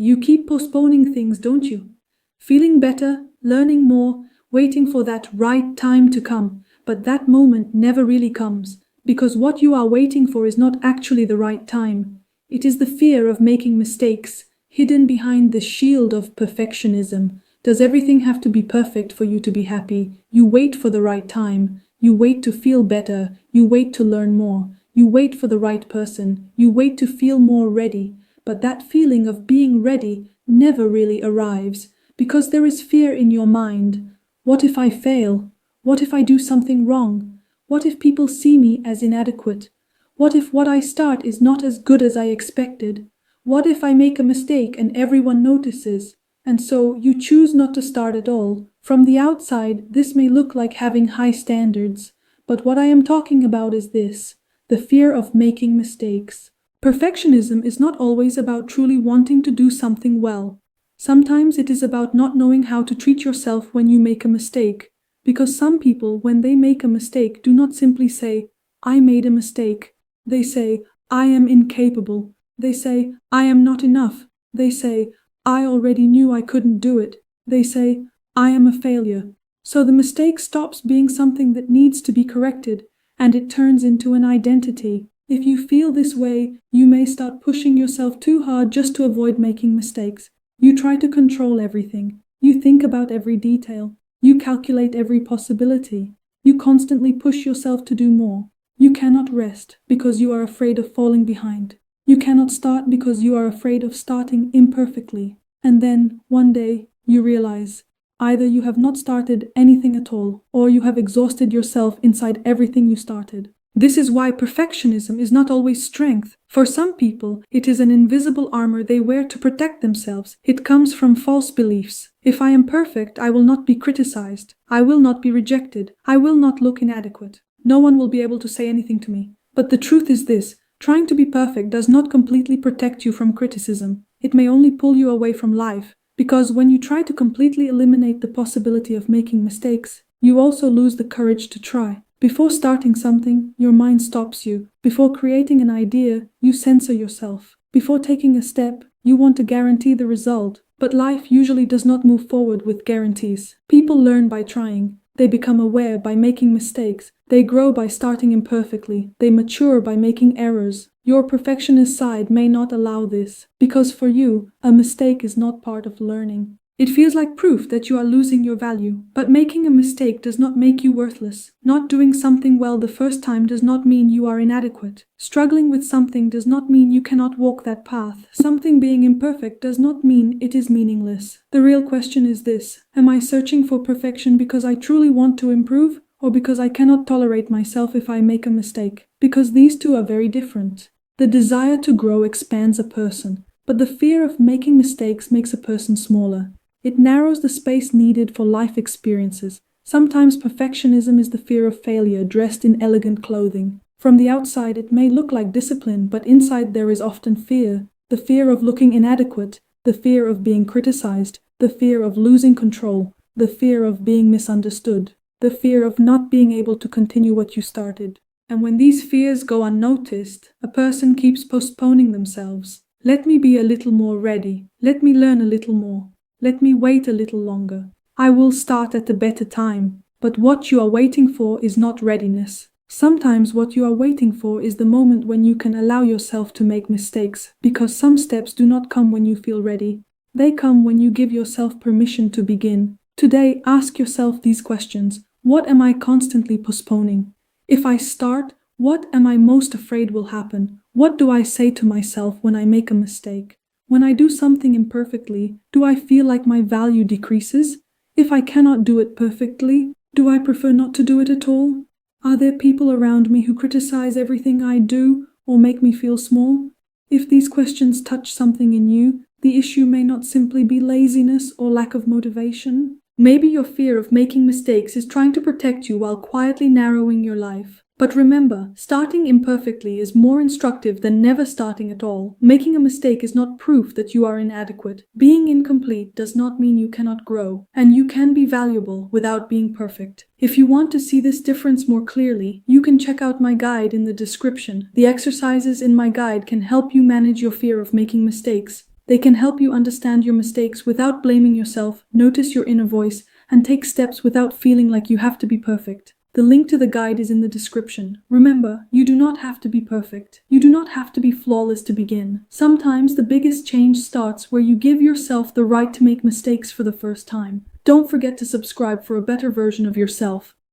You keep postponing things, don't you? Feeling better, learning more, waiting for that right time to come, but that moment never really comes, because what you are waiting for is not actually the right time. It is the fear of making mistakes, hidden behind the shield of perfectionism. Does everything have to be perfect for you to be happy? You wait for the right time. You wait to feel better. You wait to learn more. You wait for the right person. You wait to feel more ready. But that feeling of being ready never really arrives, because there is fear in your mind. What if I fail? What if I do something wrong? What if people see me as inadequate? What if what I start is not as good as I expected? What if I make a mistake and everyone notices? And so you choose not to start at all. From the outside, this may look like having high standards, but what I am talking about is this: the fear of making mistakes. Perfectionism is not always about truly wanting to do something well. Sometimes it is about not knowing how to treat yourself when you make a mistake. Because some people, when they make a mistake, do not simply say, "I made a mistake." They say, "I am incapable." They say, "I am not enough." They say, "I already knew I couldn't do it." They say, "I am a failure." So the mistake stops being something that needs to be corrected, and it turns into an identity. If you feel this way, you may start pushing yourself too hard just to avoid making mistakes. You try to control everything. You think about every detail. You calculate every possibility. You constantly push yourself to do more. You cannot rest because you are afraid of falling behind. You cannot start because you are afraid of starting imperfectly. And then, one day, you realize either you have not started anything at all, or you have exhausted yourself inside everything you started. This is why perfectionism is not always strength. For some people, it is an invisible armor they wear to protect themselves. It comes from false beliefs. If I am perfect, I will not be criticized. I will not be rejected. I will not look inadequate. No one will be able to say anything to me. But the truth is this: trying to be perfect does not completely protect you from criticism. It may only pull you away from life, because when you try to completely eliminate the possibility of making mistakes, you also lose the courage to try. Before starting something, your mind stops you. Before creating an idea, you censor yourself. Before taking a step, you want to guarantee the result. But life usually does not move forward with guarantees. People learn by trying. They become aware by making mistakes. They grow by starting imperfectly. They mature by making errors. Your perfectionist side may not allow this, because for you, a mistake is not part of learning. It feels like proof that you are losing your value. But making a mistake does not make you worthless. Not doing something well the first time does not mean you are inadequate. Struggling with something does not mean you cannot walk that path. Something being imperfect does not mean it is meaningless. The real question is this: am I searching for perfection because I truly want to improve, or because I cannot tolerate myself if I make a mistake? Because these two are very different. The desire to grow expands a person, but the fear of making mistakes makes a person smaller. It narrows the space needed for life experiences. Sometimes perfectionism is the fear of failure dressed in elegant clothing. From the outside, it may look like discipline, but inside there is often fear. The fear of looking inadequate, the fear of being criticized, the fear of losing control, the fear of being misunderstood, the fear of not being able to continue what you started. And when these fears go unnoticed, a person keeps postponing themselves. Let me be a little more ready. Let me learn a little more. Let me wait a little longer. I will start at a better time. But what you are waiting for is not readiness. Sometimes what you are waiting for is the moment when you can allow yourself to make mistakes, because some steps do not come when you feel ready. They come when you give yourself permission to begin. Today, ask yourself these questions. What am I constantly postponing? If I start, what am I most afraid will happen? What do I say to myself when I make a mistake? When I do something imperfectly, do I feel like my value decreases? If I cannot do it perfectly, do I prefer not to do it at all? Are there people around me who criticize everything I do or make me feel small? If these questions touch something in you, the issue may not simply be laziness or lack of motivation. Maybe your fear of making mistakes is trying to protect you while quietly narrowing your life. But remember, starting imperfectly is more instructive than never starting at all. Making a mistake is not proof that you are inadequate. Being incomplete does not mean you cannot grow, and you can be valuable without being perfect. If you want to see this difference more clearly, you can check out my guide in the description. The exercises in my guide can help you manage your fear of making mistakes. They can help you understand your mistakes without blaming yourself, notice your inner voice, and take steps without feeling like you have to be perfect. The link to the guide is in the description. Remember, you do not have to be perfect. You do not have to be flawless to begin. Sometimes the biggest change starts where you give yourself the right to make mistakes for the first time. Don't forget to subscribe for a better version of yourself.